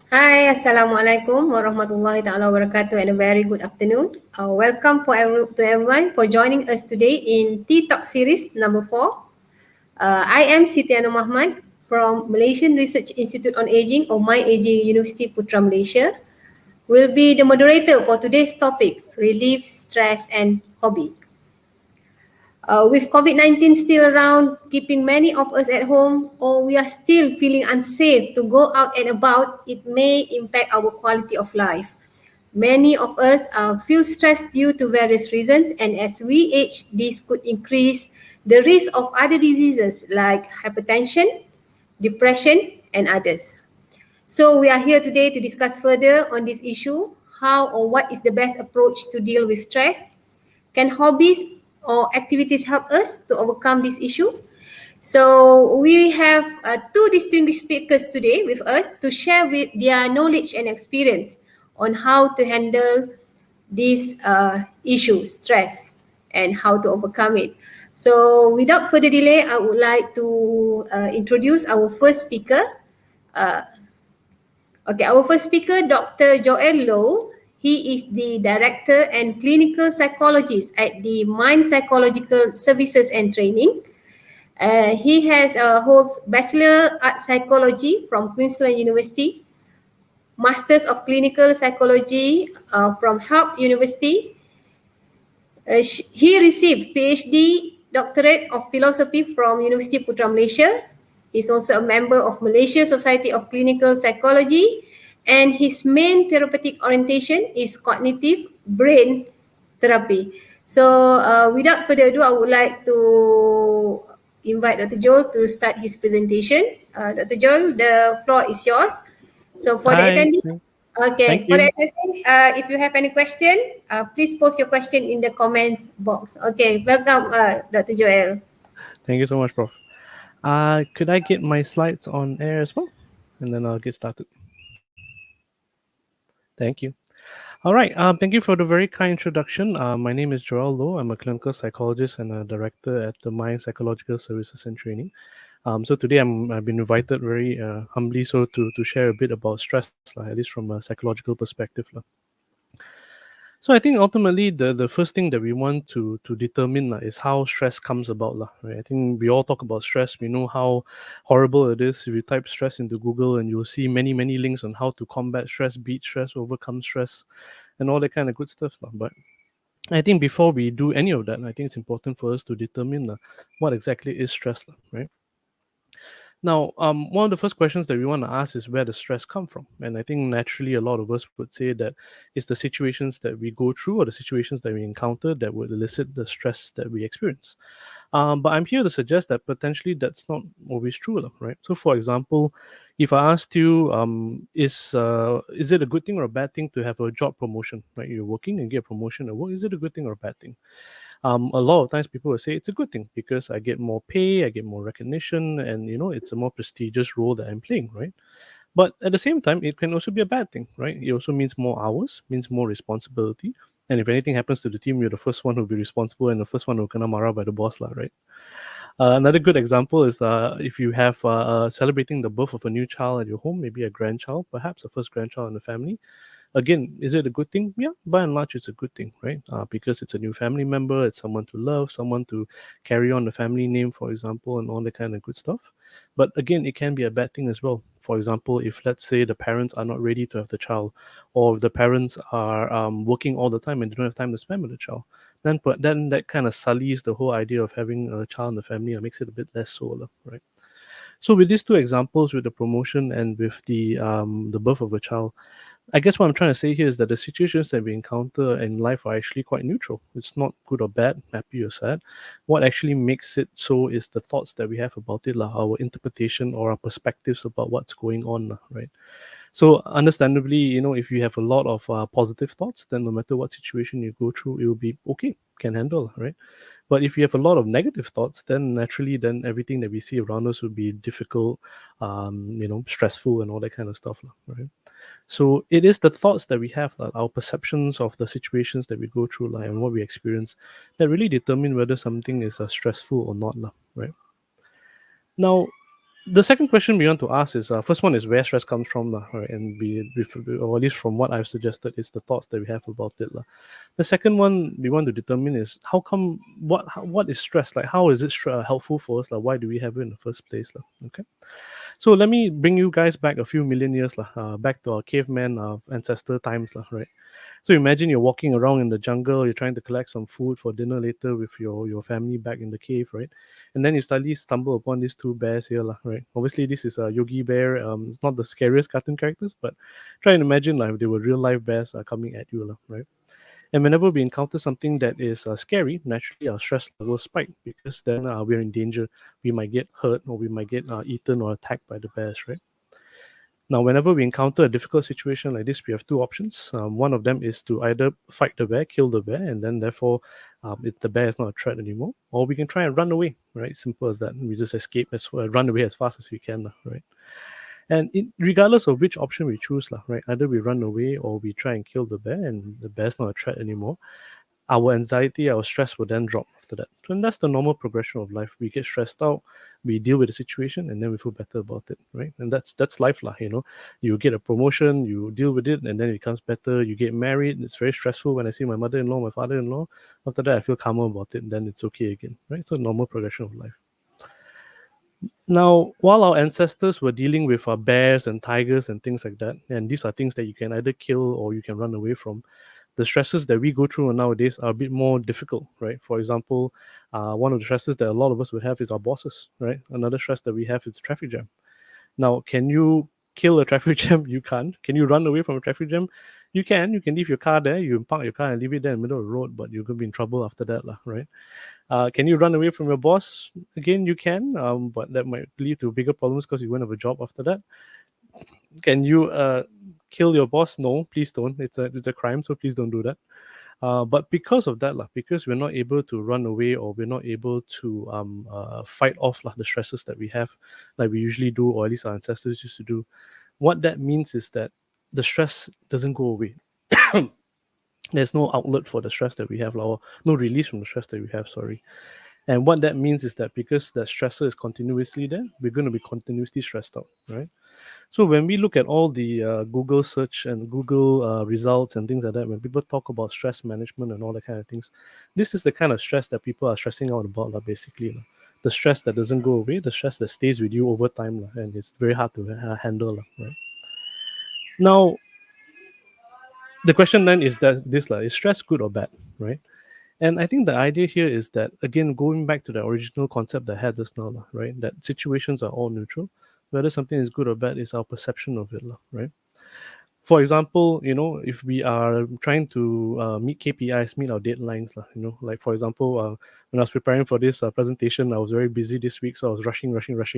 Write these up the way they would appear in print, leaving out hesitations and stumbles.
Hi, Assalamualaikum warahmatullahi ta'ala wabarakatuh and a very good afternoon. Welcome to everyone for joining us today in T-Talk series number 4. I am Siti Anu Mahmad from Malaysian Research Institute on Aging or My Aging University Putra Malaysia. Will be the moderator for today's topic, relief, stress and hobby. With COVID-19 still around, keeping many of us at home, or we are still feeling unsafe to go out and about, it may impact our quality of life. Many of us feel stressed due to various reasons, and as we age, this could increase the risk of other diseases like hypertension, depression, and others. So we are here today to discuss further on this issue, how or what is the best approach to deal with stress. Can hobbies or activities help us to overcome this issue? So we have two distinguished speakers today with us to share with their knowledge and experience on how to handle this issue, stress, and how to overcome it. So without further delay, I would like to introduce our first speaker. Uh, our first speaker, Dr. Joel Low. He is the Director and Clinical Psychologist at the Mind Psychological Services and Training. He has holds Bachelor Art Psychology from Queensland University, Masters of Clinical Psychology from Harvard University. He received PhD Doctorate of Philosophy from University Putra Malaysia. He's also a member of Malaysia Society of Clinical Psychology, and his main therapeutic orientation is cognitive brain therapy. So without further ado, I would like to invite Dr. Joel to start his presentation. Dr. Joel, the floor is yours. So for the Hi, attendees, thank for the you. attendees, if you have any question, please post your question in the comments box. Okay, welcome, Dr. Joel. Thank you so much, Prof. Could I get my slides on air as well? And then I'll get started. Thank you. All right. Thank you for the very kind introduction. My name is Joel Low. I'm a clinical psychologist and a director at the Mind Psychological Services and Training. So today I've been invited very humbly so to share a bit about stress, at least from a psychological perspective. So I think ultimately the first thing that we want to determine is how stress comes about. Right? I think we all talk about stress. We know how horrible it is. If you type stress into Google and you'll see many links on how to combat stress, beat stress, overcome stress, and all that kind of good stuff. But I think before we do any of that, I think it's important for us to determine what exactly is stress, right? Now, one of the first questions that we want to ask is where does stress come from? And I think naturally a lot of us would say that it's the situations that we go through or the situations that we encounter that would elicit the stress that we experience. But I'm here to suggest that potentially that's not always true, right? So, for example, if I asked you, is it a good thing or a bad thing to have a job promotion? Right, you're working and get a promotion at work. Is it a good thing or a bad thing? A lot of times people will say it's a good thing because I get more pay, I get more recognition, and it's a more prestigious role that I'm playing, right? But at the same time, it can also be a bad thing, right? It also means more hours, means more responsibility. And if anything happens to the team, you're the first one who'll be responsible and the first one who'll kena marah by the boss, right? Another good example is if you have celebrating the birth of a new child at your home, maybe a grandchild, perhaps a first grandchild in the family. Again, is it a good thing? Yeah, by and large, it's a good thing, right? Because it's a new family member, it's someone to love, someone to carry on the family name, for example, and all that kind of good stuff. But again, it can be a bad thing as well. For example, if let's say the parents are not ready to have the child, or if the parents are working all the time and they don't have time to spend with the child, then that kind of sullies the whole idea of having a child in the family and makes it a bit less solar, right? So with these two examples, with the promotion and with the birth of a child, I guess what I'm trying to say here is that the situations that we encounter in life are actually quite neutral. It's not good or bad, happy or sad. What actually makes it so is the thoughts that we have about it, our interpretation or our perspectives about what's going on, right? So, understandably, if you have a lot of positive thoughts, then no matter what situation you go through, it will be okay, can handle, right? But if you have a lot of negative thoughts, then naturally, then everything that we see around us will be difficult, stressful, and all that kind of stuff, right? So it is the thoughts that we have, like our perceptions of the situations that we go through, like, and what we experience, that really determine whether something is stressful or not, right? Now, The second question we want to ask is first one is where stress comes from, lah, right? And or at least from what I've suggested, is the thoughts that we have about it, lah. The second one we want to determine is how come what is stress, like how is it helpful for us, like why do we have it in the first place, lah? Okay, so let me bring you guys back a few million years, lah, back to our caveman ancestor times, lah, right? So imagine you're walking around in the jungle, you're trying to collect some food for dinner later with your family back in the cave, right? And then you suddenly stumble upon these two bears here, lah, right? Obviously, this is a Yogi Bear. It's not the scariest cartoon characters, but try and imagine like if they were real life bears coming at you, lah, right? And whenever we encounter something that is scary, naturally our stress levels spike because then we're in danger. We might get hurt or we might get eaten or attacked by the bears, right? Now, whenever we encounter a difficult situation like this, we have two options. One of them is to either fight the bear, kill the bear, and then therefore, the bear is not a threat anymore, or we can try and run away. Right, simple as that. We just escape run away as fast as we can. Right, and regardless of which option we choose, right, either we run away or we try and kill the bear, and the bear's not a threat anymore, our anxiety, our stress will then drop after that. And that's the normal progression of life. We get stressed out, we deal with the situation, and then we feel better about it, right? And that's life, lah. You know, you get a promotion, you deal with it, and then it becomes better. You get married, it's very stressful when I see my mother-in-law, my father-in-law. After that, I feel calmer about it, and then it's okay again, right? So normal progression of life. Now, while our ancestors were dealing with bears and tigers and things like that, and these are things that you can either kill or you can run away from, the stresses that we go through nowadays are a bit more difficult, right? For example, one of the stresses that a lot of us would have is our bosses, right? Another stress that we have is the traffic jam. Now, can you kill a traffic jam? You can't. Can you run away from a traffic jam? You can. You can leave your car there. You park your car and leave it there in the middle of the road, but you're going to be in trouble after that, lah, right? Can you run away from your boss? Again, you can, but that might lead to bigger problems because you won't have a job after that. Can you kill your boss? No, please don't. It's a crime, so please don't do that. But because of that, because we're not able to run away or we're not able to fight off the stresses that we have, like we usually do, or at least our ancestors used to do, what that means is that the stress doesn't go away. There's no outlet for the stress that we have, or no release from the stress that we have, sorry. And what that means is that because the stressor is continuously there, we're going to be continuously stressed out, right? So when we look at all the Google search and Google results and things like that, when people talk about stress management and all that kind of things, this is the kind of stress that people are stressing out about, basically. The stress that doesn't go away, the stress that stays with you over time, and it's very hard to handle, right? Now, the question then is that is stress good or bad, right? And I think the idea here is that, again, going back to the original concept that had us now, right, that situations are all neutral. Whether something is good or bad is our perception of it, right? For example, if we are trying to meet KPIs, meet our deadlines, like for example, when I was preparing for this presentation, I was very busy this week, so I was rushing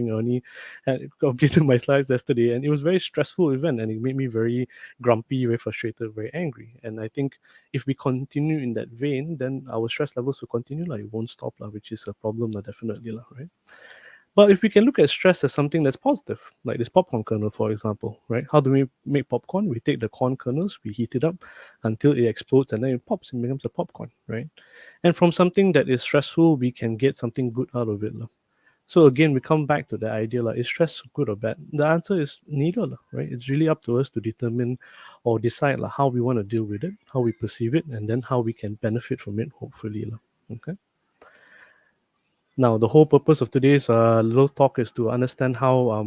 early, and completed my slides yesterday, and it was a very stressful event, and it made me very grumpy, very frustrated, very angry. And I think if we continue in that vein, then our stress levels will continue, it won't stop, which is a problem, definitely, right? But if we can look at stress as something that's positive, like this popcorn kernel, for example, right? How do we make popcorn? We take the corn kernels, we heat it up until it explodes, and then it pops and becomes a popcorn, right? And from something that is stressful, we can get something good out of it. So again, we come back to the idea, is stress good or bad? The answer is neither, right? It's really up to us to determine or decide how we want to deal with it, how we perceive it, and then how we can benefit from it, hopefully. Okay. Now, the whole purpose of today's little talk is to understand how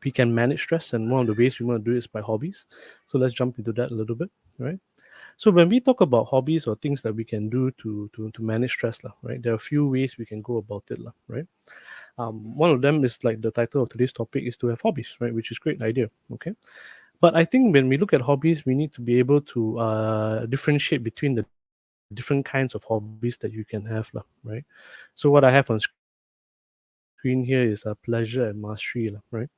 we can manage stress, and one of the ways we want to do it is by hobbies. So let's jump into that a little bit, right? So when we talk about hobbies or things that we can do to manage stress, right, there are a few ways we can go about it, right? One of them is like the title of today's topic is to have hobbies, right, which is a great idea, okay? But I think when we look at hobbies, we need to be able to differentiate between the different kinds of hobbies that you can have, right? So what I have on screen here is pleasure and mastery, right?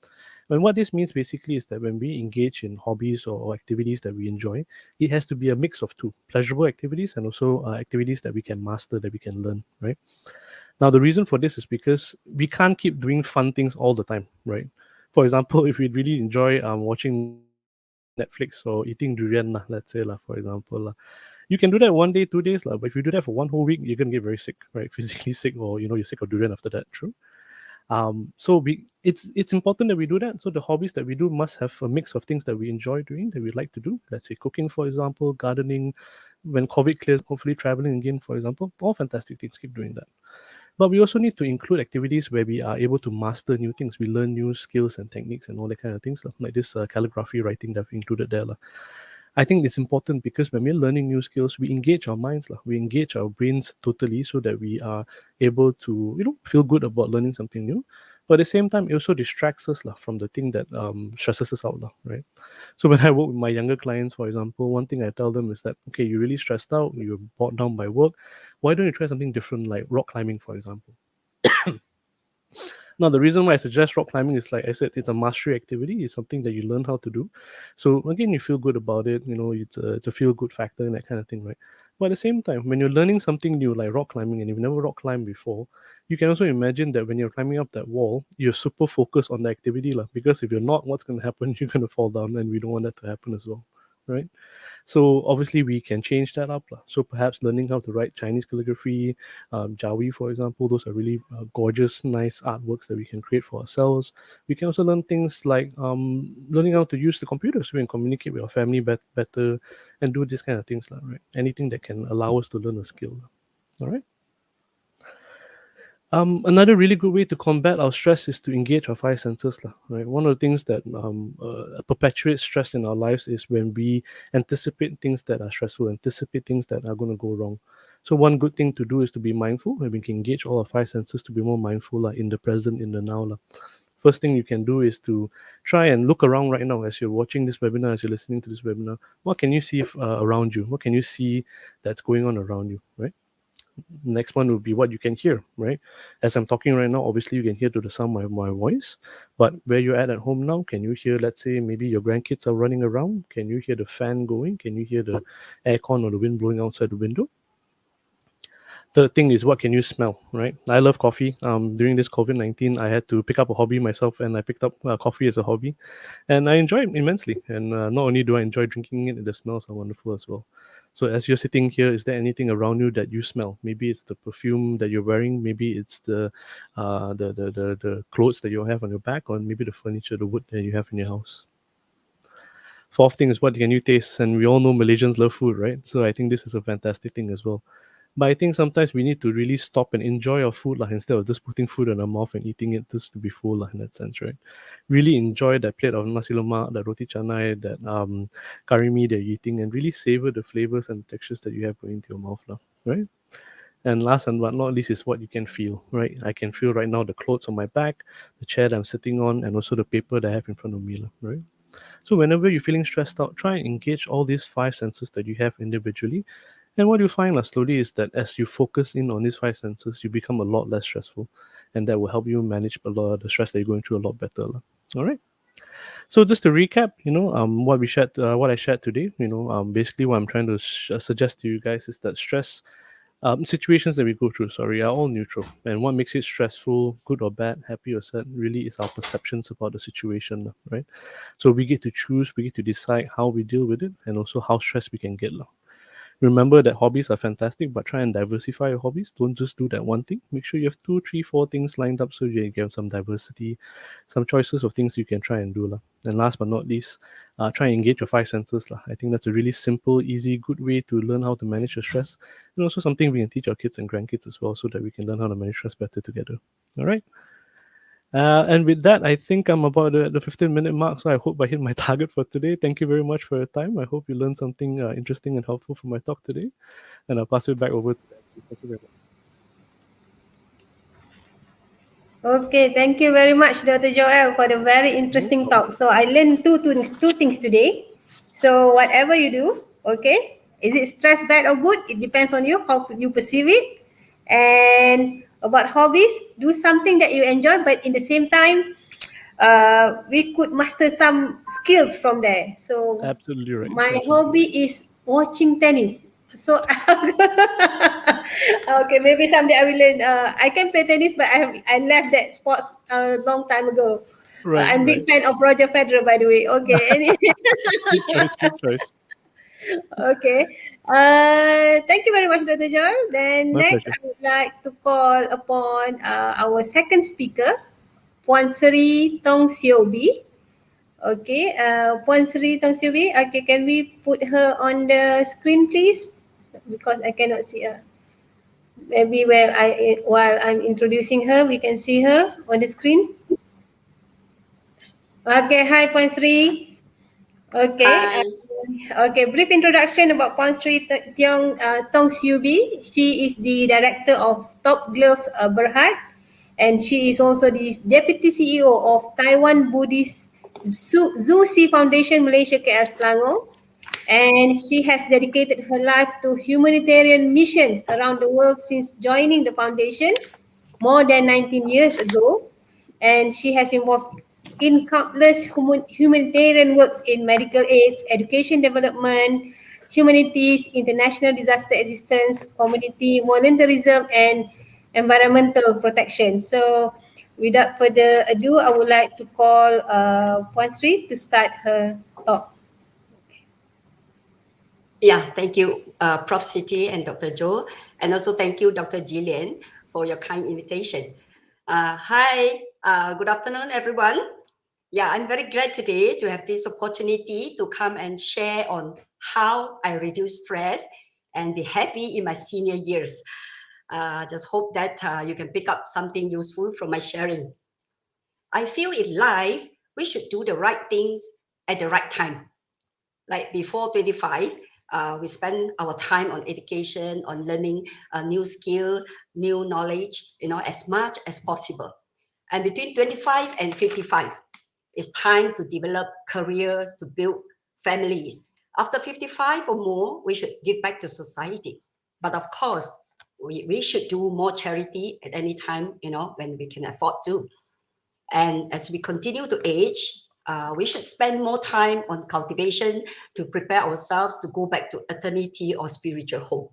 And what this means basically is that when we engage in hobbies or activities that we enjoy, it has to be a mix of two: pleasurable activities and also activities that we can master, that we can learn, right? Now, the reason for this is because we can't keep doing fun things all the time, right? For example, if we really enjoy watching Netflix or eating durian, let's say, for example, you can do that 1 day, 2 days, but if you do that for 1 whole week, you're going to get very sick, right? Physically sick, or you're sick of durian after that, true? It's important that we do that. So the hobbies that we do must have a mix of things that we enjoy doing, that we like to do. Let's say cooking, for example, gardening. When COVID clears, hopefully traveling again, for example. All fantastic things. Keep doing that. But we also need to include activities where we are able to master new things. We learn new skills and techniques and all that kind of things, lah. Like this calligraphy writing that we included there, lah. I think it's important because when we're learning new skills, we engage our minds, lah. We engage our brains totally so that we are able to, feel good about learning something new. But at the same time, it also distracts us, lah, from the thing that stresses us out, lah, right? So when I work with my younger clients, for example, one thing I tell them is that, okay, you're really stressed out, you're bogged down by work. Why don't you try something different like rock climbing, for example? Now, the reason why I suggest rock climbing is, like I said, it's a mastery activity. It's something that you learn how to do. So again, you feel good about it. It's a feel good factor and that kind of thing, right? But at the same time, when you're learning something new like rock climbing and you've never rock climbed before, you can also imagine that when you're climbing up that wall, you're super focused on the activity, lah. Because if you're not, what's going to happen? You're going to fall down, and we don't want that to happen as well, right? So obviously we can change that up, lah. So perhaps learning how to write Chinese calligraphy, Jawi, for example, those are really gorgeous, nice artworks that we can create for ourselves. We can also learn things like learning how to use the computer so we can communicate with our family better and do these kind of things, lah, right? Anything that can allow us to learn a skill, lah. All right. Another really good way to combat our stress is to engage our five senses, lah, right? One of the things that perpetuates stress in our lives is when we anticipate things that are stressful, anticipate things that are going to go wrong. So one good thing to do is to be mindful, and we can engage all our five senses to be more mindful, in the present, in the now, lah. First thing you can do is to try and look around right now as you're watching this webinar, as you're listening to this webinar. What can you see around you? What can you see that's going on around you, right? Next one would be what you can hear, right? As I'm talking right now, obviously you can hear to the sound of my voice, but where you're at home now, can you hear, let's say, maybe your grandkids are running around? Can you hear the fan going? Can you hear the aircon or the wind blowing outside the window? Third thing is, what can you smell, right? I love coffee. During this COVID-19, I had to pick up a hobby myself, and I picked up coffee as a hobby, and I enjoy it immensely. And not only do I enjoy drinking it, the smells are wonderful as well. So as you're sitting here, is there anything around you that you smell? Maybe it's the perfume that you're wearing. Maybe it's the clothes that you have on your back, or maybe the furniture, the wood that you have in your house. Fourth thing is, what can you taste? And we all know Malaysians love food, right? So I think this is a fantastic thing as well. But I think sometimes we need to really stop and enjoy our food, like, instead of just putting food in our mouth and eating it just to be full, like, in that sense, right? Really enjoy that plate of nasi lemak, that roti canai, that curry mee that you're eating, and really savor the flavors and textures that you have going into your mouth, lah, right? And last and but not least is what you can feel, right? I can feel right now the clothes on my back, the chair that I'm sitting on, and also the paper that I have in front of me, lah, right? So whenever you're feeling stressed out, try and engage all these five senses that you have individually. And what you find, slowly, is that as you focus in on these five senses, you become a lot less stressful, and that will help you manage a lot of the stress that you're going through a lot better, lah. All right. So just to recap, what I shared today, basically what I'm trying to suggest to you guys is that stress situations that we go through, sorry, are all neutral. And what makes it stressful, good or bad, happy or sad, really is our perceptions about the situation, right? So we get to choose, we get to decide how we deal with it, and also how stressed we can get. Remember that hobbies are fantastic, but try and diversify your hobbies. Don't just do that one thing. Make sure you have two, three, four things lined up so you get some diversity, some choices of things you can try and do. And last but not least, try and engage your five senses. I think that's a really simple, easy, good way to learn how to manage your stress. And also something we can teach our kids and grandkids as well so that we can learn how to manage stress better together. All right. And with that, I think I'm about the 15-minute mark. So I hope I hit my target for today. Thank you very much for your time. I hope you learned something interesting and helpful from my talk today. And I'll pass it back over to Ashley. Thank you very much. Okay, thank you very much, Dr. Joel, for the very interesting talk. So I learned two things today. So whatever you do, okay, is it stress bad or good? It depends on you, how you perceive it. And about hobbies, do something that you enjoy, but in the same time, we could master some skills from there. So Absolutely right. my Absolutely hobby right. is watching tennis. So okay, maybe someday I will learn. I can play tennis, but I left that sports a long time ago. Right, I'm big right. fan of Roger Federer, by the way. Okay, anyway. Good choice. Good choice. Okay. Thank you very much, Dr. John. Then My next, pleasure. I would like to call upon our second speaker. Puan Sri Tong Siobi. Okay, Puan Sri Tong Siobi. Okay, can we put her on the screen, please? Because I cannot see her. Maybe while I'm introducing her, we can see her on the screen. Okay, hi Puan Sri. Okay, Hi. okay. Brief introduction about Puan Sri Tong Siubi. She is the director of Top Glove Berhad, and she is also the deputy CEO of Taiwan Buddhist Zhu Si Foundation Malaysia KL Selangor. And she has dedicated her life to humanitarian missions around the world since joining the foundation more than 19 years ago. And she has involved in countless humanitarian works in medical aids, education development, humanities, international disaster assistance, community volunteerism, and environmental protection. So, without further ado, I would like to call Puan Sri to start her talk. Yeah, thank you, Prof. Siti and Dr. Joe. And also thank you, Dr. Jillian, for your kind invitation. Hi, good afternoon, everyone. Yeah, I'm very glad today to have this opportunity to come and share on how I reduce stress and be happy in my senior years. Just hope that you can pick up something useful from my sharing. I feel in life, we should do the right things at the right time. Like before 25, we spend our time on education, on learning a new skill, new knowledge, as much as possible. And between 25 and 55, it's time to develop careers, to build families. After 55 or more, we should give back to society. But of course, we should do more charity at any time, when we can afford to. And as we continue to age, we should spend more time on cultivation to prepare ourselves to go back to eternity or spiritual home.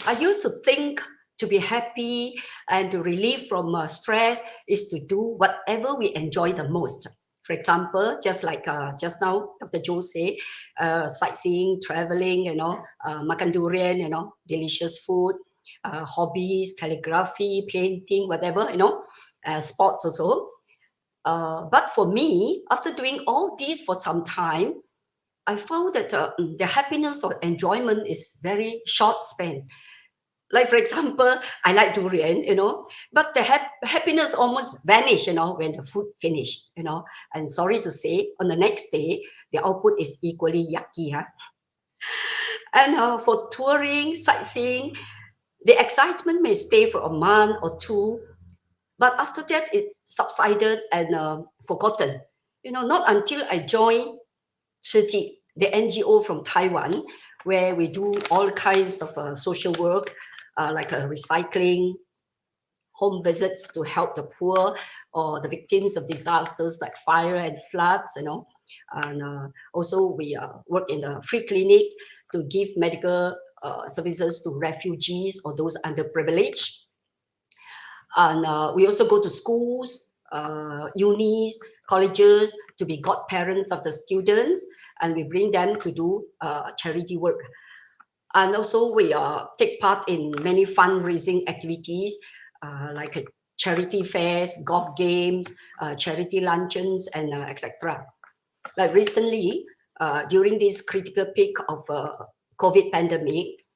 I used to think to be happy and to relieve from stress is to do whatever we enjoy the most. For example, just like just now, Dr. Joe said, sightseeing, traveling, makan durian, delicious food, hobbies, calligraphy, painting, whatever, sports also. But for me, after doing all this for some time, I found that the happiness or enjoyment is very short span. Like for example, I like durian, but the happiness almost vanish, when the food finish, And sorry to say, on the next day, the output is equally yucky, huh? And for touring, sightseeing, the excitement may stay for a month or two, but after that, it subsided and forgotten. Not until I joined Chiji, the NGO from Taiwan, where we do all kinds of social work, like recycling, home visits to help the poor or the victims of disasters like fire and floods, And also we work in a free clinic to give medical services to refugees or those underprivileged. And we also go to schools, unis, colleges to be godparents of the students, and we bring them to do charity work. And also we take part in many fundraising activities like charity fairs, golf games, charity luncheons, and etc. Like recently, during this critical peak of COVID pandemic,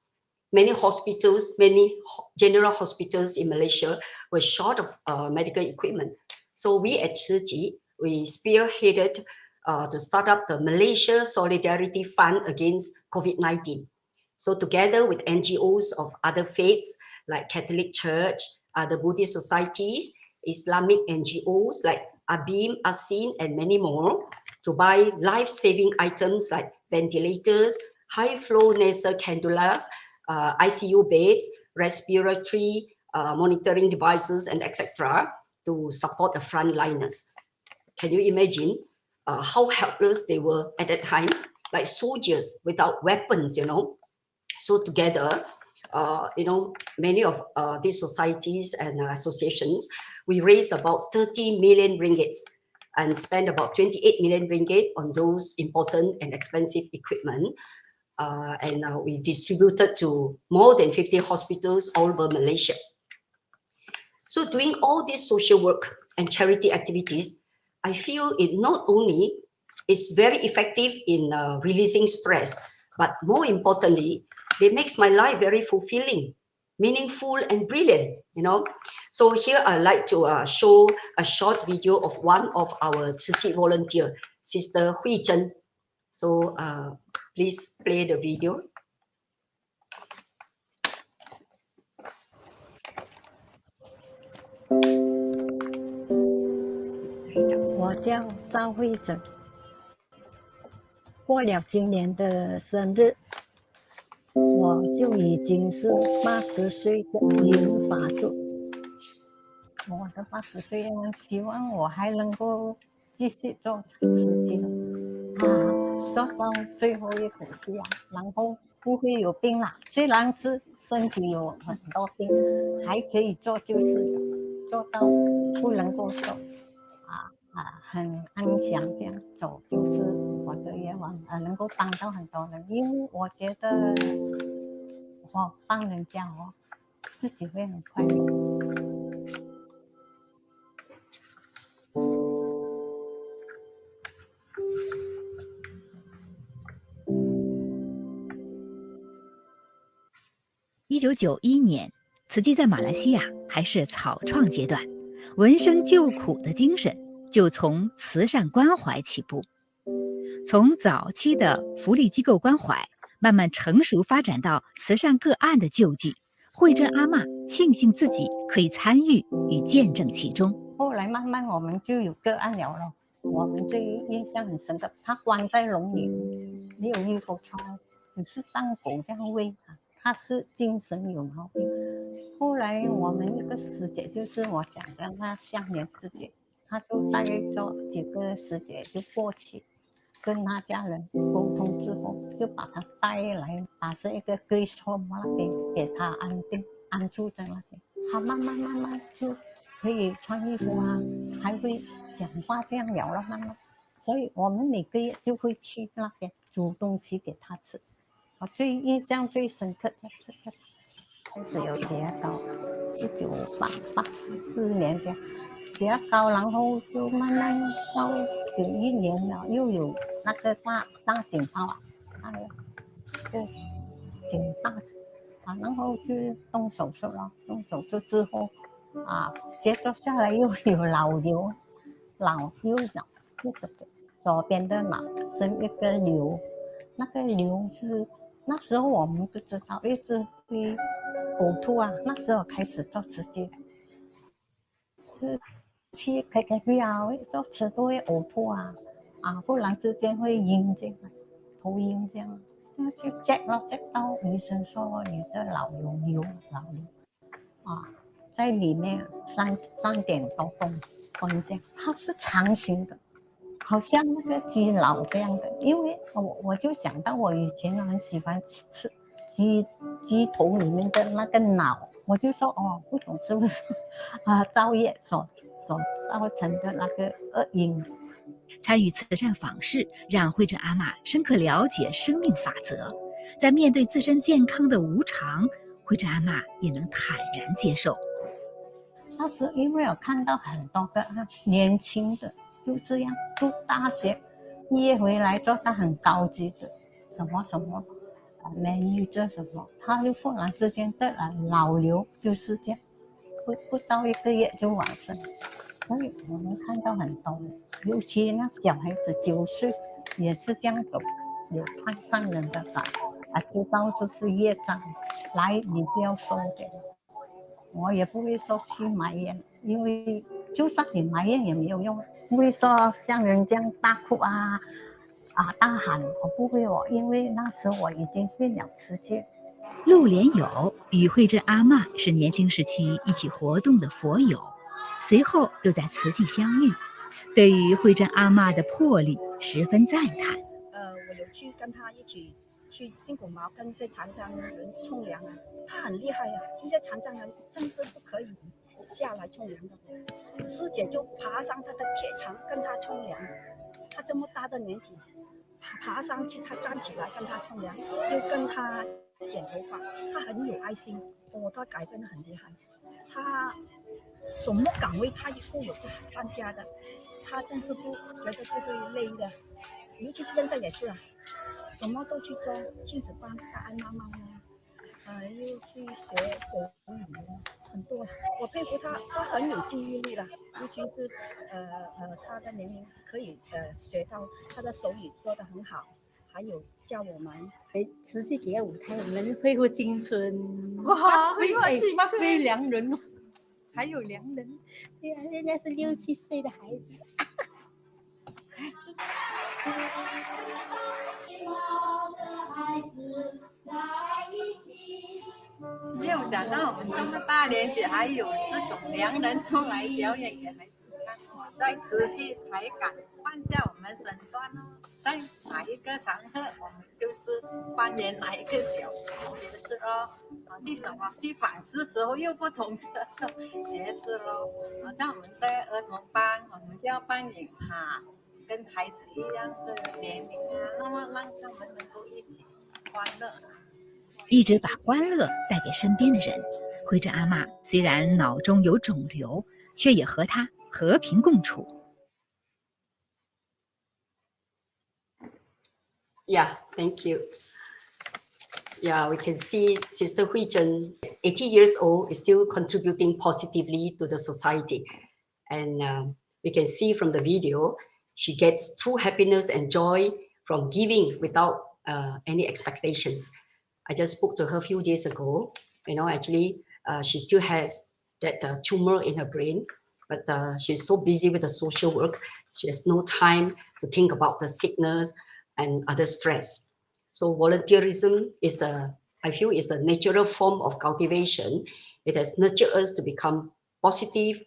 many hospitals, many general hospitals in Malaysia were short of medical equipment. So we at Chiji, we spearheaded to start up the Malaysia Solidarity Fund against COVID-19. So together with NGOs of other faiths like Catholic Church, other Buddhist societies, Islamic NGOs like ABIM, ASIN, and many more, to buy life-saving items like ventilators, high-flow nasal cannulas, ICU beds, respiratory monitoring devices, and etc. to support the frontliners. Can you imagine how helpless they were at that time? Like soldiers without weapons, So together, many of these societies and associations, we raised about 30 million ringgits and spent about 28 million ringgit on those important and expensive equipment. And we distributed to more than 50 hospitals all over Malaysia. So doing all this social work and charity activities, I feel it not only is very effective in releasing stress, but more importantly, it makes my life very fulfilling, meaningful, and brilliant. So here I like to show a short video of one of our Tzu volunteer, Sister Hui Zhen. So please play the video. 我叫赵慧珍，过了今年的生日，我就已经是80岁的银发族。我的80岁，希望我还能够继续做慈济做到最后一口气然后不会有病了。虽然是身体有很多病，还可以做就是做到不能够做很安详这样走，就是我的愿望能够帮到很多人，因为我觉得我帮人家自己会很快乐。1991年，慈济在马来西亚还是草创阶段，闻声救苦的精神就从慈善关怀起步，从早期的福利机构关怀，慢慢成熟发展到慈善个案的救济。慧珍阿嬷庆幸自己可以参与与见证其中。后来慢慢我们就有个案了我们最印象很深刻，他关在笼里没有一口窗，只是当狗这样喂他是精神有毛病。后来我们一个师姐，就是我想让她相连师姐，她就带着几个师姐就过去跟他家人沟通之后，就把他带来，把这一个 Grace Home 那边给他安住在那边。他慢慢就可以穿衣服还会讲话这样了慢慢。所以我们每个月就会去那边煮东西给他吃。我印象最深刻的这个开始有血膏，1984年这样。血膏，然后就慢慢到91年了，又有那个大警报就警大然后就动手术了。动手术之后接着下来又有脑瘤，左边的脑生一个瘤，那个瘤是那时候我们不知道，一直会呕吐那时候开始做慈济是去 KKV 做吃都会呕吐忽然之间会晕进来，头晕这样，那就check到医生说你的脑瘤在里面3点多公分这样，它是长形的，好像那个鸡脑这样的。因为我就想到我以前很喜欢吃鸡头里面的那个脑，我就说不懂是不是造业所造成的那个恶因。参与慈善访视，让慧珍阿嬷深刻了解生命法则，在面对自身健康的无常，慧珍阿嬷也能坦然接受。那时因为我看到很多个年轻的就这样读大学毕业回来做到很高级的什么manager什么，他就忽然之间的脑瘤就是这样，不到1个月就完生。所以我们看到很多人，尤其那小孩子9岁也是这样走，有看上人的法知道这是业障，来你就要收的。我也不会说去埋怨，因为就算你埋怨也没有用，不会说像人这样大哭大喊，我不会因为那时候我已经进了慈济。陆莲友与慧珍阿嬷是年轻时期一起活动的佛友，随后又在慈济相遇，对于慧珍阿嬷的魄力十分赞叹。我有去跟他一起去辛苦毛跟一些残障人冲凉他很厉害一些残障人真是不可以下来冲凉的，师姐就爬上他的铁床跟他冲凉，他这么大的年纪爬上去，他站起来跟他冲凉，又跟他剪头发，他很有爱心他改变得很厉害。他什么岗位他都有参加的，他但是不觉得不会累的，尤其是现在也是啊，什么都去做，亲子班、大爱妈妈呢，又去学手语呢，很多。我佩服他，他很有记忆力了，尤其是他的年龄可以学到他的手语做得很好，还有教我们持续给舞台，我们恢复青春，哇，发挥良人哦，还有良人，对啊，现在是6、7岁的孩子。没有想到我们这么大年纪还有这种良人出来表演给孩子看，在慈济才敢放下我们身段哦，在哪一个场合我们就是扮演哪一个角色哦，去什么去反思时候又不同的角色咯，好像我们在儿童班，我们就要扮演跟孩子一样的年龄那么让他们能够一起欢乐。一直把欢乐带给身边的人。慧珍阿嬷虽然脑中有肿瘤，却也和他和平共处。Yeah, thank you. Yeah, we can see Sister Hui Zhen, 80 years old, is still contributing positively to the society. And we can see from the video, she gets true happiness and joy from giving without any expectations. I just spoke to her a few days ago. Actually, she still has that tumor in her brain, but she's so busy with the social work, she has no time to think about the sickness and other stress. So volunteerism I feel, is a natural form of cultivation. It has nurtured us to become positive,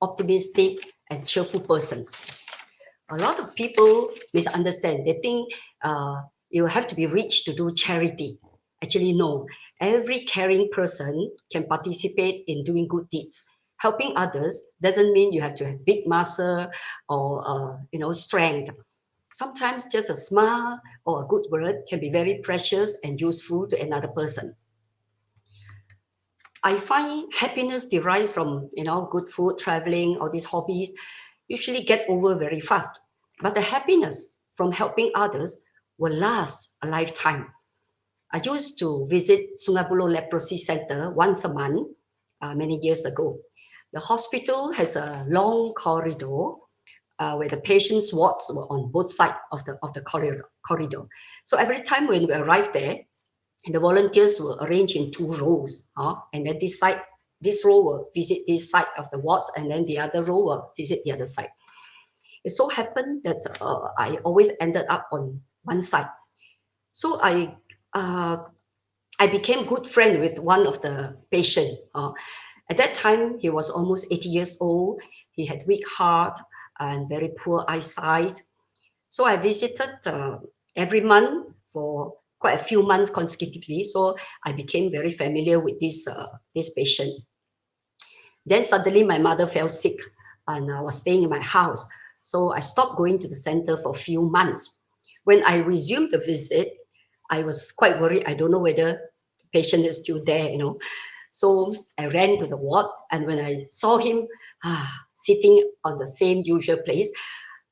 optimistic, and cheerful persons. A lot of people misunderstand. They think you have to be rich to do charity. Actually, no. Every caring person can participate in doing good deeds. Helping others doesn't mean you have to have big muscle or strength. Sometimes just a smile or a good word can be very precious and useful to another person. I find happiness derives from good food, traveling, all these hobbies usually get over very fast. But the happiness from helping others will last a lifetime. I used to visit Sungai Buloh Leprosy Center once a month many years ago. The hospital has a long corridor where the patients' wards were on both sides of the corridor. So every time when we arrived there, the volunteers will arrange in 2 rows, and then this row will visit this side of the wards, and then the other row will visit the other side. It so happened that I always ended up on one side. So I became good friend with one of the patients. At that time, he was almost 80 years old. He had weak heart and very poor eyesight. So I visited every month for quite a few months consecutively. So I became very familiar with this patient. Then suddenly my mother fell sick and I was staying in my house. So I stopped going to the center for a few months. When I resumed the visit, I was quite worried. I don't know whether the patient is still there, So I ran to the ward, and when I saw him sitting on the same usual place,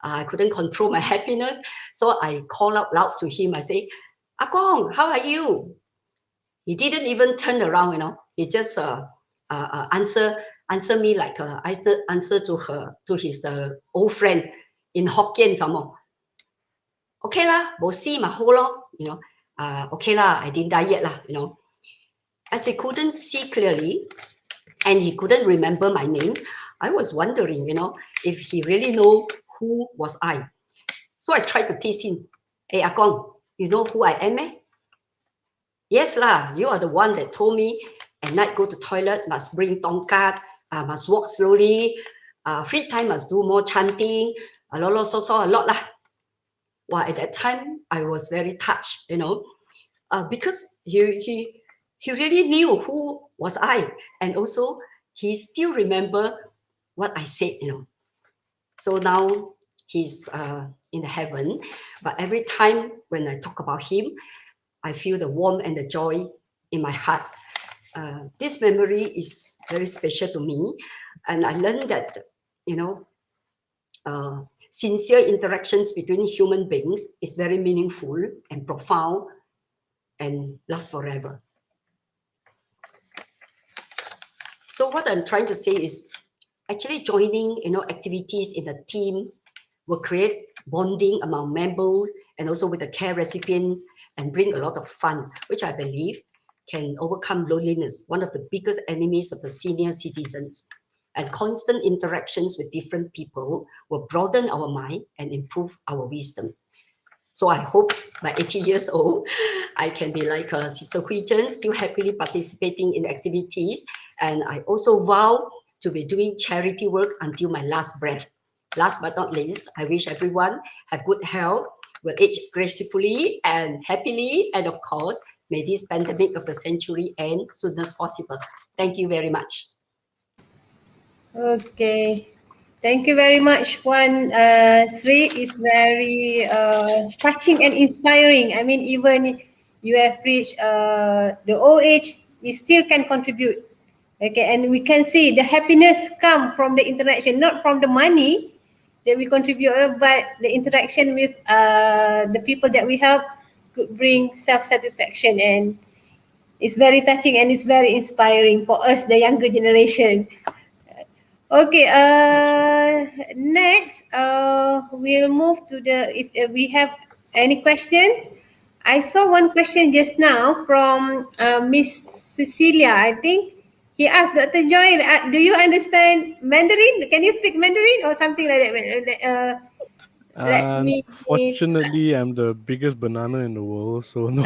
I couldn't control my happiness. So I called out loud to him. I say, "Akong, how are you?" He didn't even turn around, He just answer me like answer to his old friend in Hokkien some more. Okay lah, bo si ma ho lo, okay lah, I didn't die yet lah, As he couldn't see clearly and he couldn't remember my name, I was wondering, if he really know who was I. So I tried to tease him. Hey, Akong, you know who I am, eh? Yes lah, you are the one that told me at night go to toilet, must bring tongkat, must walk slowly, free time must do more chanting, a lot lah. Well, at that time, I was very touched, because he really knew who was I, and also he still remember what I said, So now he's in heaven, but every time when I talk about him, I feel the warmth and the joy in my heart. This memory is very special to me. And I learned that, you know, sincere interactions between human beings is very meaningful and profound and last forever. So what I'm trying to say is actually joining, you know, activities in a team will create bonding among members and also with the care recipients and bring a lot of fun, which I believe can overcome loneliness, one of the biggest enemies of the senior citizens. And constant interactions with different people will broaden our mind and improve our wisdom. So I hope by 80 years old, I can be like Sister Hui Chen, still happily participating in activities. And I also vow to be doing charity work until my last breath. Last but not least, I wish everyone have good health, will age gracefully and happily, and of course, may this pandemic of the century end soon as possible. Thank you very much. Okay. Thank you very much, Puan Sri. It's very touching and inspiring. I mean, even you have reached the old age, we still can contribute. Okay, and we can see the happiness come from the interaction, not from the money that we contribute, but the interaction with the people that we help could bring self-satisfaction, and it's very touching and it's very inspiring for us, the younger generation. Okay, next, we'll move to the, if we have any questions. I saw one question just now from Miss Cecilia, I think. He asked, Dr. Joy, do you understand Mandarin? Can you speak Mandarin or something like that? Let me... Unfortunately, I'm the biggest banana in the world, so no.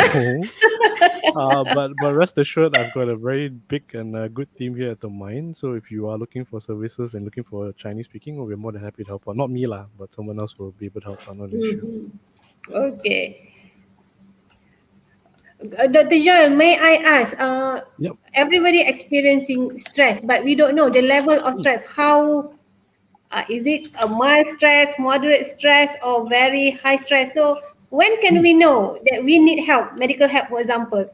But rest assured, I've got a very big and good team here at the mine. So if you are looking for services and looking for Chinese speaking, we're more than happy to help out. Not me lah, but someone else will be able to help out. Not an issue. Okay. Dr. Joel, may I ask, Yep. everybody experiencing stress, but we don't know the level of stress. How is it a mild stress, moderate stress, or very high stress? So when can we know that we need help, medical help, for example?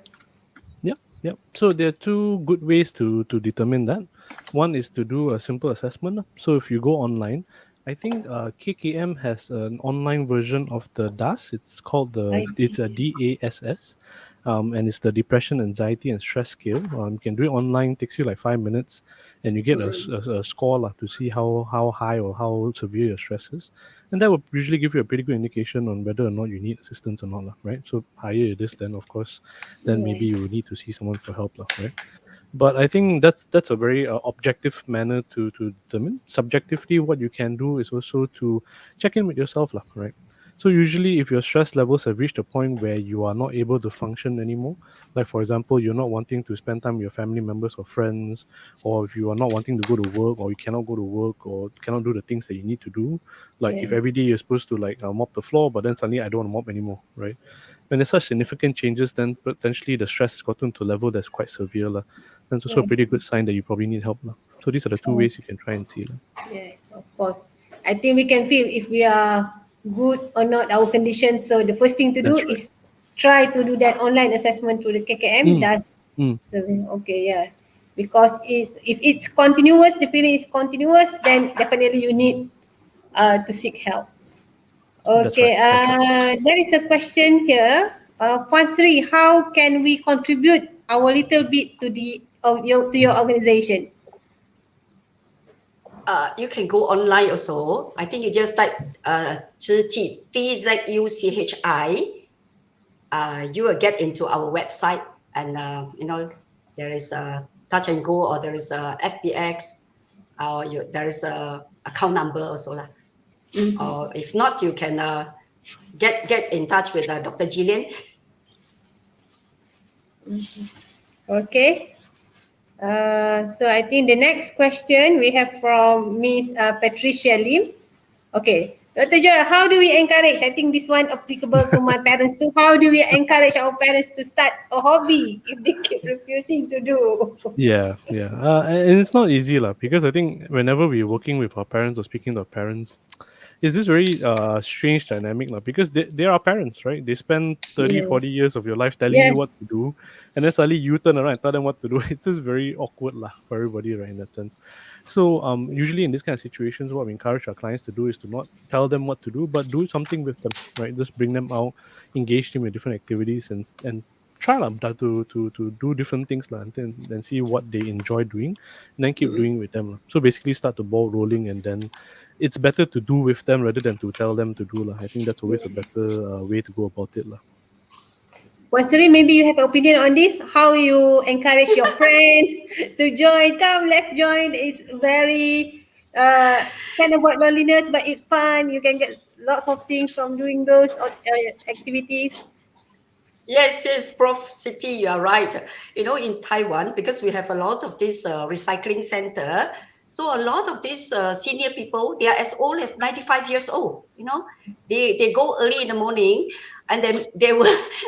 Yep. So there are two good ways to determine that. One is to do a simple assessment. So if you go online, I think KKM has an online version of the DAS. It's called I it's a see. DASS, and it's the depression, anxiety, and stress scale. You can do it online. Takes you like 5 minutes, and you get a score lah, to see how high or how severe your stress is, and that will usually give you a pretty good indication on whether or not you need assistance or not lah, right? So higher it is, then of course, then maybe you need to see someone for help lah, right? But I think that's a very objective manner to determine. Subjectively, what you can do is also to check in with yourself lah, right? So usually, if your stress levels have reached a point where you are not able to function anymore, like for example, you're not wanting to spend time with your family members or friends, or if you are not wanting to go to work, or you cannot go to work, or cannot do the things that you need to do, like if Yeah. every day you're supposed to like mop the floor, but then suddenly I don't want to mop anymore, right? When there's such significant changes, then potentially the stress has gotten to a level that's quite severe lah. That's also a Yes. pretty good sign that you probably need help lah. So these are the two ways you can try and see lah. Yes, of course. I think we can feel if we are good or not our condition. So the first thing to do That's right. is try to do that online assessment through the KKM. Does survey. Okay, yeah. Because if it's continuous, the feeling is continuous, then definitely you need to seek help. That's Okay, right. That's right. there is a question here. Puan Sri, how can we contribute our little bit to your organization? You can go online also. I think you just type Zhi TZUCHI. You will get into our website, and there is a touch and go, or there is a FBX, or there is a account number also lah. Or if not, you can get in touch with Dr. Jillian. Okay. So I think the next question we have from Miss Patricia Lim. Okay, Dr. Joy, how do we encourage? I think this one applicable to my parents too. How do we encourage our parents to start a hobby if they keep refusing to do? Yeah. And it's not easy lah, because I think whenever we're working with our parents or speaking to our parents, it's this very strange dynamic lah, because they are parents, right? They spend 30, 40 Yes. years of your life telling you what Yes. to do, and then suddenly you turn around and tell them what to do. It's just very awkward lah for everybody, right, in that sense. So usually in this kind of situations, what we encourage our clients to do is to not tell them what to do, but do something with them, right? Just bring them out, engage them with different activities, and try lah, to do different things lah, and see what they enjoy doing, and then keep doing with them lah. So basically start the ball rolling, and then it's better to do with them rather than to tell them to do lah. I think that's always a better way to go about it lah. Wansuri, maybe you have an opinion on this. How you encourage your friends to join? Come, let's join. It's very kind of about loneliness, but it's fun. You can get lots of things from doing those activities. Yes, yes, Prof. Siti, you are right. You know, in Taiwan, because we have a lot of this recycling center, so a lot of these senior people, they are as old as 95 years old. You know, they go early in the morning, and then they will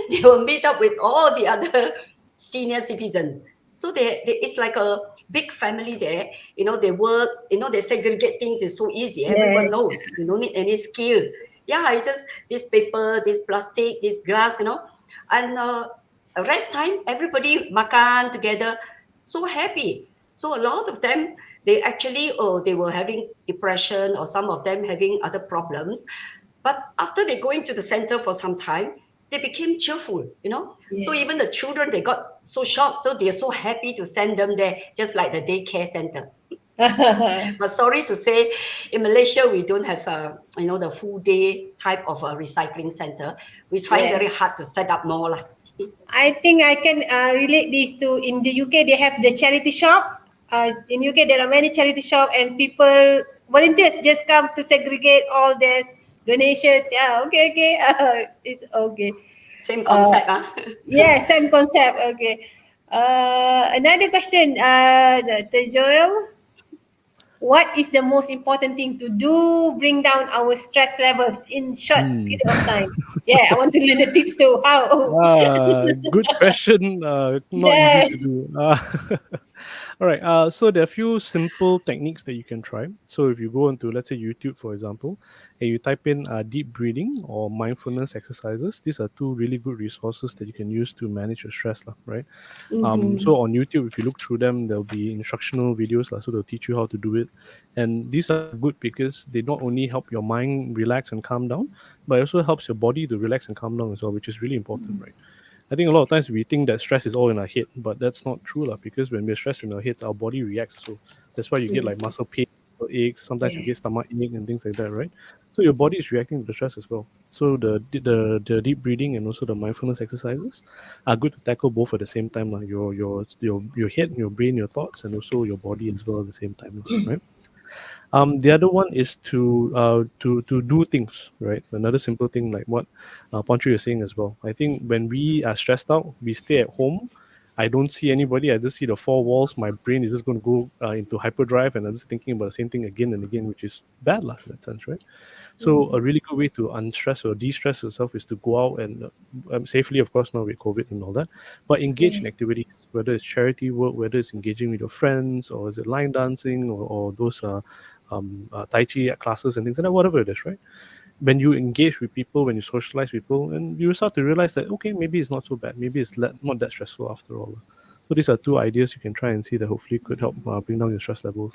they will meet up with all the other senior citizens. So it's like a big family there. You know, they work. You know, they segregate things is so easy. Everyone Yes. knows. You don't need any skill. Yeah, it's just this paper, this plastic, this glass. You know, and rest time everybody makan together, so happy. So a lot of them, they actually, they were having depression, or some of them having other problems, but after they go into the center for some time, they became cheerful, you know. Yeah. So even the children, they got so shocked, so they're so happy to send them there, just like the daycare center. But sorry to say, in Malaysia, we don't have the full day type of a recycling center. We're trying very hard to set up more lah. I think I can relate this to in the UK. They have the charity shop. In UK, there are many charity shop, and people volunteers just come to segregate all these donations. Yeah, okay. It's okay. Same concept, huh? Yeah, same concept. Okay. Another question, Dr. Joel. What is the most important thing to do bring down our stress levels in short period of time? Yeah, I want to learn the tips too. How? Good question. Not easy to Yes. do. All right. So there are a few simple techniques that you can try. So if you go onto, let's say, YouTube, for example, and you type in deep breathing or mindfulness exercises, these are two really good resources that you can use to manage your stress, lah, right? So on YouTube, if you look through them, there'll be instructional videos, lah, so they'll teach you how to do it. And these are good because they not only help your mind relax and calm down, but it also helps your body to relax and calm down as well, which is really important, right? I think a lot of times we think that stress is all in our head, but that's not true, lah, because when we're stressed in our heads, our body reacts. So that's why you get like muscle pain, or aches, sometimes you Yeah. get stomach ache and things like that, right? So your body is reacting to the stress as well. So the deep breathing and also the mindfulness exercises are good to tackle both at the same time, lah. Your head, your brain, your thoughts, and also your body as well at the same time, lah, right? The other one is to do things, right? Another simple thing like what Poncho is saying as well. I think when we are stressed out, we stay at home. I don't see anybody. I just see the four walls. My brain is just going to go into hyperdrive, and I'm just thinking about the same thing again and again, which is bad, lah, in that sense, right? So a really good way to unstress or de-stress yourself is to go out and safely, of course, now with COVID and all that, but engage in activities, whether it's charity work, whether it's engaging with your friends, or is it line dancing, or those Tai Chi classes and things like that, whatever it is, right? When you engage with people, when you socialize with people, and you start to realize that, okay, maybe it's not so bad. Maybe it's not that stressful after all. So these are two ideas you can try and see that hopefully could help bring down your stress levels.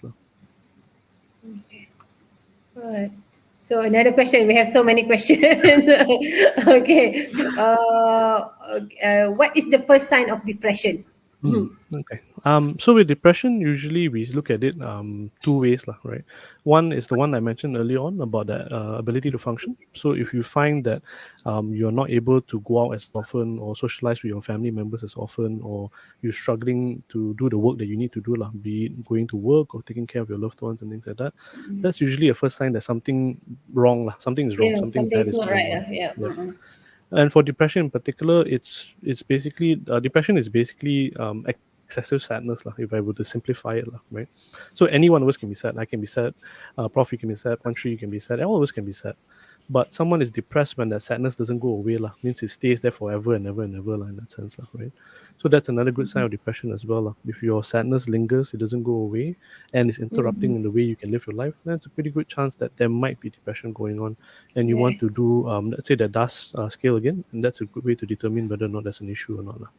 Alright. So another question. We have so many questions. Okay. What is the first sign of depression? Okay. So with depression, usually we look at it two ways, lah, right? One is the one I mentioned earlier on about the ability to function. So if you find that you're not able to go out as often or socialize with your family members as often, or you're struggling to do the work that you need to do, lah, be it going to work or taking care of your loved ones and things like that, that's usually a first sign that something wrong, lah. Something is wrong. Yeah, Something something bad is is not going right. on. Yeah. Yeah. And for depression in particular, it's basically depression is basically excessive sadness, lah, if I were to simplify it, lah, right? So any one of us can be sad. I can be sad, Prof, you can be sad, Pantry, you can be sad, all of us can be sad. But someone is depressed when that sadness doesn't go away, lah. Means it stays there forever and ever and ever, lah, in that sense, lah, right? So that's another good sign of depression as well, lah. If your sadness lingers, it doesn't go away, and it's interrupting in the way you can live your life, then it's a pretty good chance that there might be depression going on, and you want Yes. to do, let's say, the DAS scale again, and that's a good way to determine whether or not that's an issue or not, lah.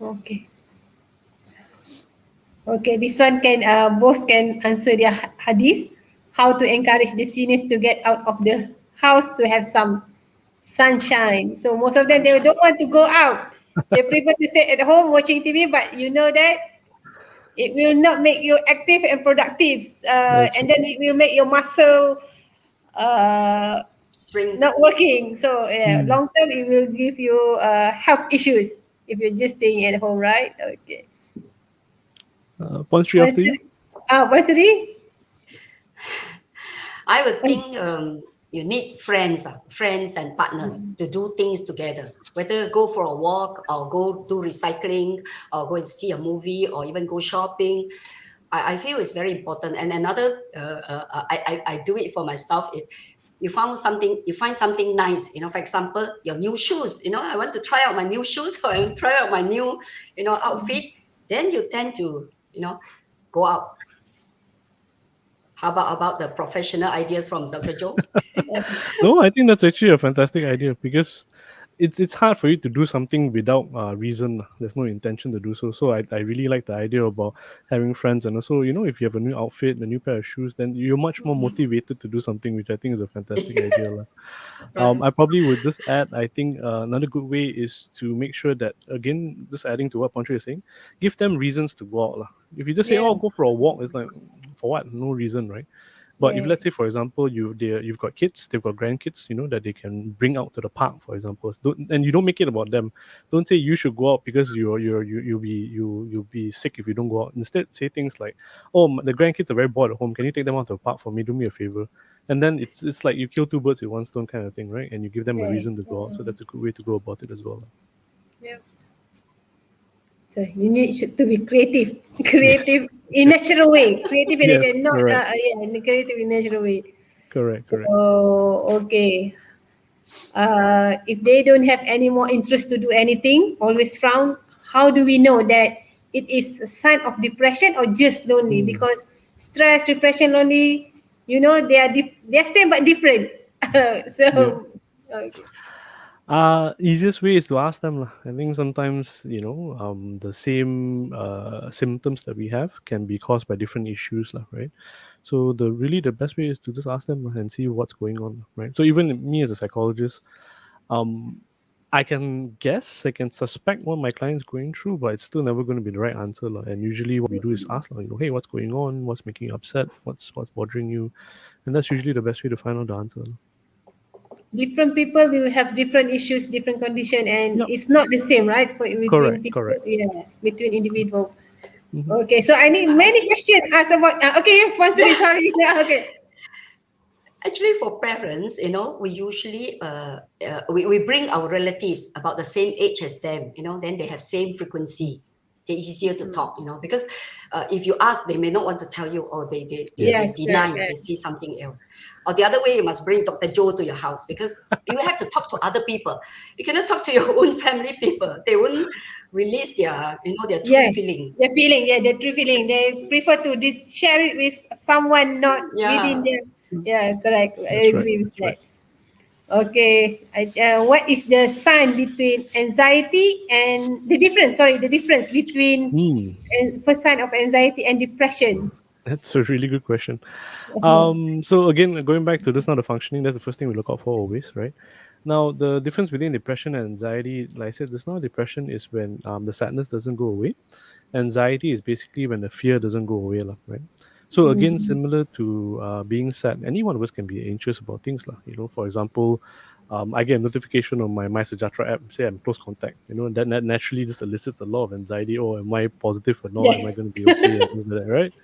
Okay. Okay, this one can both can answer their hadith. How to encourage the seniors to get out of the house to have some sunshine. So most of them they don't want to go out. They prefer to stay at home watching TV, but you know that it will not make you active and productive, and then it will make your muscle Shrink. not working. So long term, it will give you health issues if you're just staying at home, right? Okay. Point three after you. Puan Sri? I would think you need friends and partners to do things together. Whether go for a walk or go do recycling or go and see a movie or even go shopping. I feel it's very important. And another, I do it for myself is you find something nice, for example, your new shoes, I want to try out my new shoes or I want to try out my new, outfit. Then you tend to, go out. How about the professional ideas from Dr. Joe? No, I think that's actually a fantastic idea because it's hard for you to do something without reason. There's no intention to do so. So I really like the idea about having friends, and also if you have a new outfit, a new pair of shoes, then you're much more motivated to do something, which I think is a fantastic idea, lah. I probably would just add, I think another good way is to make sure that, again, just adding to what Poncho is saying, give them reasons to go out, lah. If you just say, oh, go for a walk, it's like, for what? No reason, right? But if, let's say, for example, you've got kids, they've got grandkids, that they can bring out to the park, for example, and you don't make it about them. Don't say you should go out because you'll be sick if you don't go out. Instead, say things like, "Oh, the grandkids are very bored at home. Can you take them out to the park for me? Do me a favor." And then it's like you kill two birds with one stone kind of thing, right? And you give them a reason to go out. So that's a good way to go about it as well. Yeah. So you need to be creative in natural way. Creative in Yes, nature, not correct. creative in natural way. Correct. So okay. If they don't have any more interest to do anything, always frown. How do we know that it is a sign of depression or just lonely? Because stress, depression, lonely, they are same but different. So okay. Easiest way is to ask them, lah. I think sometimes the same symptoms that we have can be caused by different issues, lah, right? So the best way is to just ask them and see what's going on, right? So even me as a psychologist, I can guess, I can suspect what my client's going through, but it's still never going to be the right answer, lah. And usually what we do is ask, hey, what's going on? What's making you upset? What's bothering you? And that's usually the best way to find out the answer, lah. Different people will have different issues, different condition, and Yep. it's not the same, right? Between people, Correct. between individuals. Okay, so I need many questions asked about. Okay, yes, sponsor. Sorry. Yeah, okay. Actually, for parents, we usually we bring our relatives about the same age as them. Then they have same frequency. They're easier to talk. Because if you ask, they may not want to tell you, or they Yes, deny. correct. They see something else. Or the other way, you must bring Dr. Joe to your house because you have to talk to other people. You cannot talk to your own family people. They won't release their their true feeling. Their feeling, their true feeling. They prefer to share it with someone not within them. Yeah, correct. I agree with that. Okay, what is the sign between anxiety and the difference between first sign of anxiety and depression? That's a really good question. So again, going back to this, now the functioning, that's the first thing we look out for always, right? Now, the difference between depression and anxiety, like I said, just now, depression is when the sadness doesn't go away. Anxiety is basically when the fear doesn't go away, right? So again, similar to being sad, any one of us can be anxious about things, for example, I get a notification on my MySejahtera app, say I'm close contact, that naturally just elicits a lot of anxiety. Oh, am I positive or not? Am I going to be okay? And things like that, right?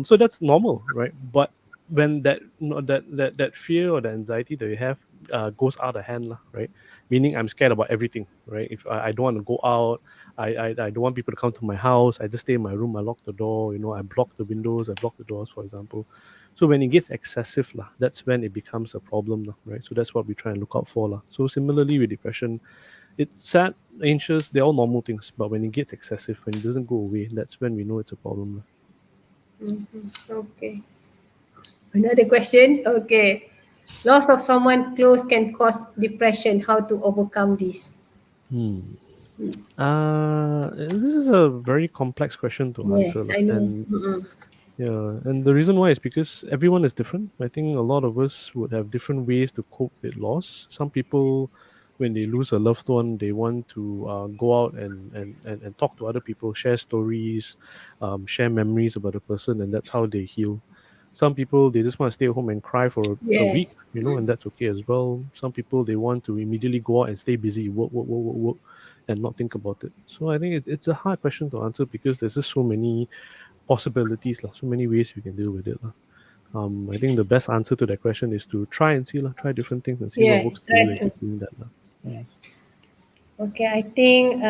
So that's normal, right? But when that fear or the anxiety that you have goes out of hand, lah, right? Meaning I'm scared about everything, right? If I don't want to go out, I don't want people to come to my house. I just stay in my room. I lock the door. I block the windows. I block the doors, for example. So when it gets excessive, lah, that's when it becomes a problem, lah, right? So that's what we try and look out for, lah. So similarly with depression, it's sad, anxious. They're all normal things, but when it gets excessive, when it doesn't go away, that's when we know it's a problem, lah. Okay. Another question. Okay. Loss of someone close can cause depression. How to overcome this? This is a very complex question to answer, Yes, lah. I know. And yeah, and the reason why is because everyone is different. I think a lot of us would have different ways to cope with loss. Some people, when they lose a loved one, they want to go out and talk to other people, share stories, share memories about the person, and that's how they heal. Some people, they just want to stay at home and cry for a week, Yes. and that's okay as well. Some people, they want to immediately go out and stay busy, work, and not think about it. So I think it's a hard question to answer because there's just so many possibilities, lah, so many ways we can deal with it, lah. I think the best answer to that question is to try and see, lah, try different things and see what Yes. works for you Try and to. keep doing that, lah. Yes. Okay, I think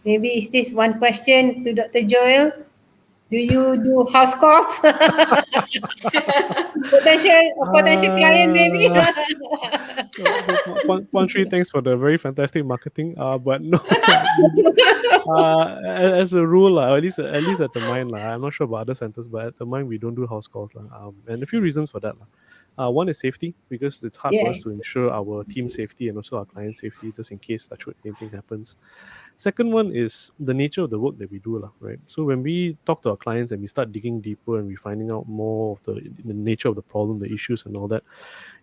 maybe is this one question to Dr. Joel? Do you do house calls? potential client maybe. One three, thanks for the very fantastic marketing. But no, as a rule, at least at the mine, I'm not sure about other centers, but at the mine we don't do house calls, and a few reasons for that, lah. One is safety, because it's hard for us to Yes. ensure our team safety and also our client safety, just in case touch wood, anything happens. Second one is the nature of the work that we do, lah, right? So when we talk to our clients and we start digging deeper and we finding out more of the nature of the problem, the issues and all that,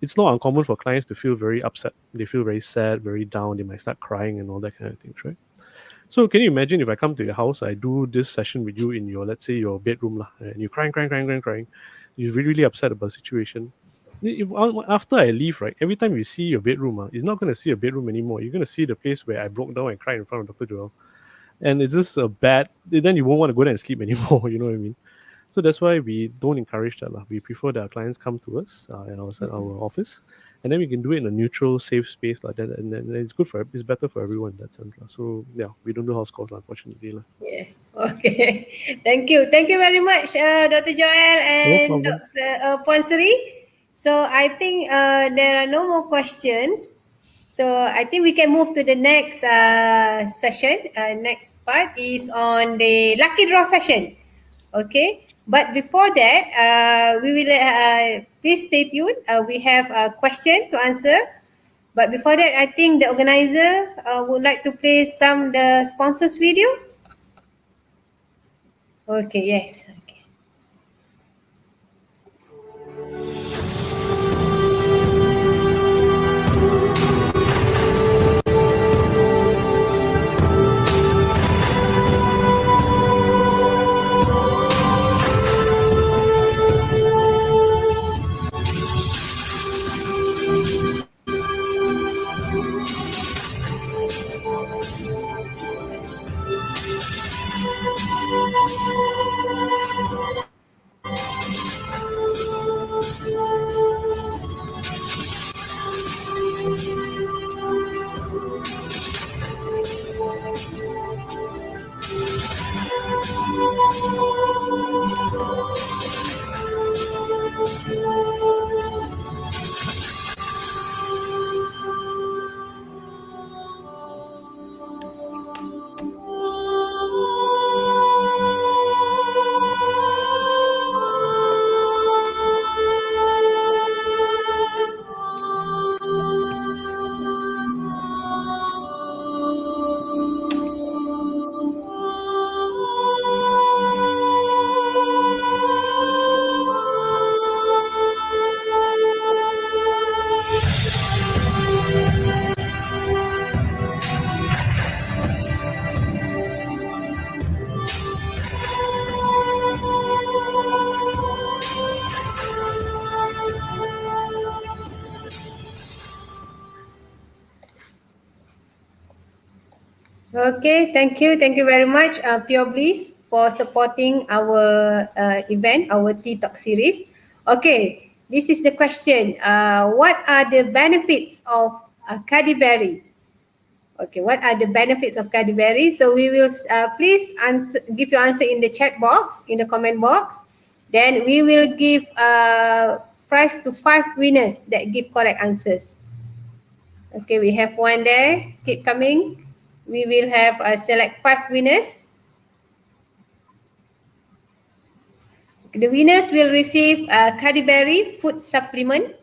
it's not uncommon for clients to feel very upset. They feel very sad, very down. They might start crying and all that kind of things, right? So can you imagine if I come to your house, I do this session with you in your, let's say, your bedroom, lah, and you're crying. You're really, really upset about the situation. After I leave, right, every time you see your bedroom, you're not going to see a bedroom anymore. You're going to see the place where I broke down and cried in front of Dr. Joel. And it's just a bad, then you won't want to go there and sleep anymore. You know what I mean? So that's why we don't encourage that, lah. We prefer that our clients come to us at our office, and then we can do it in a neutral, safe space like that, and then it's better for everyone in that sense, lah. So yeah, we don't do house calls, unfortunately, lah. Yeah. Okay. Thank you very much, Dr. Joel No and problem. Dr. Puan Sri. So I think there are no more questions. So I think we can move to the next session. Next part is on the lucky draw session. Okay. But before that, we will please stay tuned. We have a question to answer. But before that, I think the organizer would like to play the sponsors video. Okay, yes. Okay. Okay, thank you. Thank you very much, Pure Bliss, for supporting our event, our Tea Talk series. Okay, this is the question. What are the benefits of cardiberry? Okay, what are the benefits of cardiberry? So we will please give your answer in the chat box, in the comment box. Then we will give prize to 5 winners that give correct answers. Okay, we have one there. Keep coming. We will have select 5 winners. The winners will receive a cardiberry food supplement.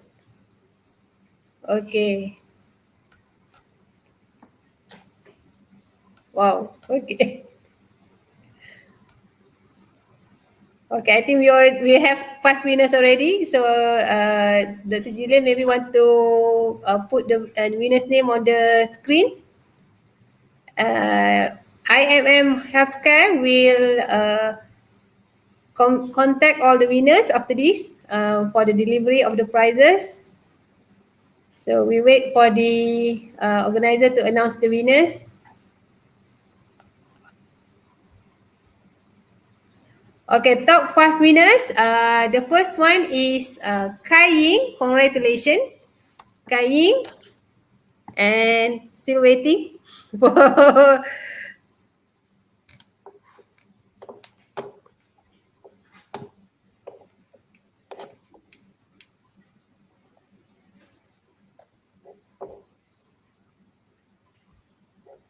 Okay. Wow. Okay. Okay, I think we have 5 winners already. So Dr. Jillian maybe want to put the winner's name on the screen. IMM Healthcare will contact all the winners after this for the delivery of the prizes. So we wait for the organizer to announce the winners. Okay, top 5 winners. The first one is Kai Ying. Congratulations, Kai Ying. And still waiting for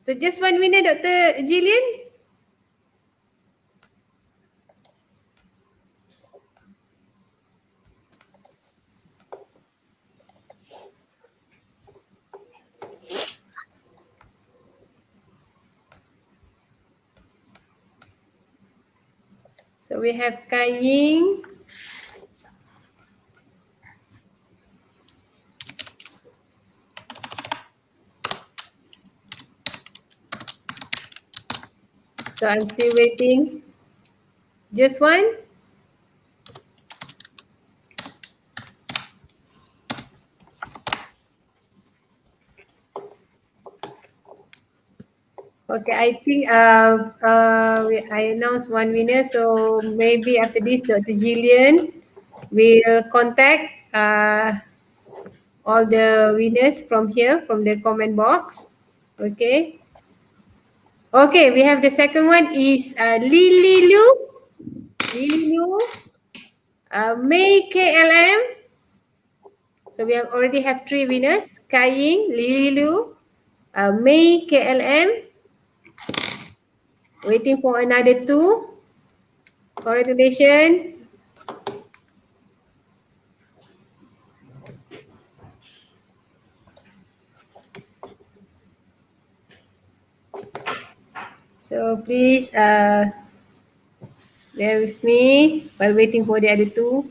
so just one winner, Dr. Jillian. So we have Kai Ying. So I'm still waiting. Just one. Okay, I think I announced one winner. So maybe after this, Dr. Jillian will contact all the winners from here, from the comment box. Okay. Okay, we have the second one is Lily Liu. Lily Liu. May KLM. So we have already have 3 winners. Kai Ying, Lily Liu, May KLM. Waiting for another 2. Congratulations. So please bear with me while waiting for the other 2.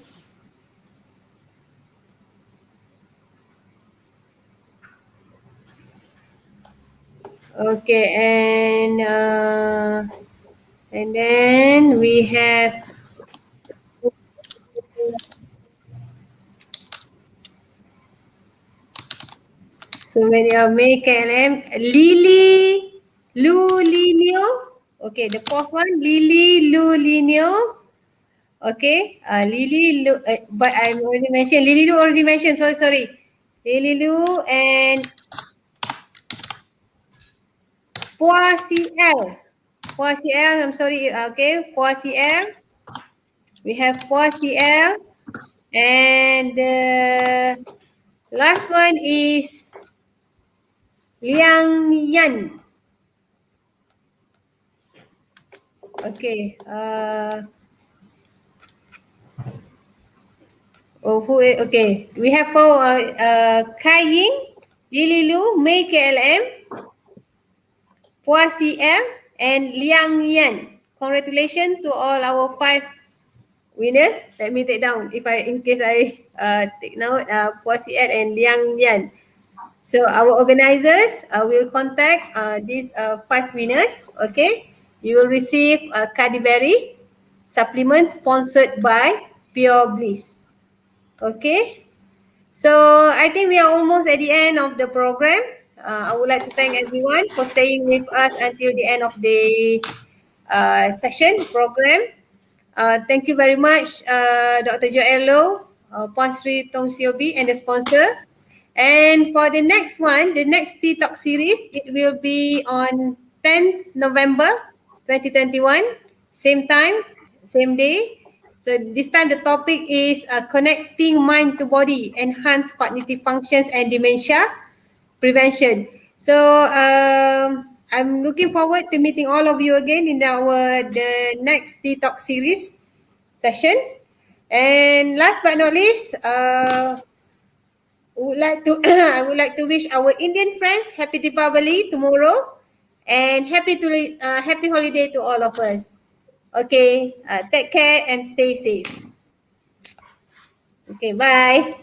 Okay, and then we have so many May KLM, Lily Lu Linio. Okay, the fourth one, Lily Lu Linio. Okay, Lily Lu, but I already mentioned, Lily Lu already mentioned, sorry. Lily Lu and Pua CL. Pua CL, I'm sorry, okay, Pua CL. We have Pua CL. And the last one is Liang Yan. Okay, okay, we have for Kai Ying, Lily Lu, May KLM, Pua CM, and Liang Yan. Congratulations to all our 5 winners. Let me take down in case I take note, Pua CM and Liang Yan. So our organizers will contact these 5 winners. Okay, you will receive a Cadbury supplement sponsored by Pure Bliss. Okay, so I think we are almost at the end of the program. I would like to thank everyone for staying with us until the end of the session program. Thank you very much, Dr. Joello, Puan Sri Tong Siobi and the sponsor. And for the next one, the next Tea Talk series, it will be on 10th November 2021, same time, same day. So this time the topic is connecting mind to body, enhance cognitive functions and dementia prevention. So I'm looking forward to meeting all of you again in the next Tea Talk series session. And last but not least, would like to I would like to wish our Indian friends happy Deepavali tomorrow, and happy holiday to all of us. Okay, take care and stay safe. Okay, bye.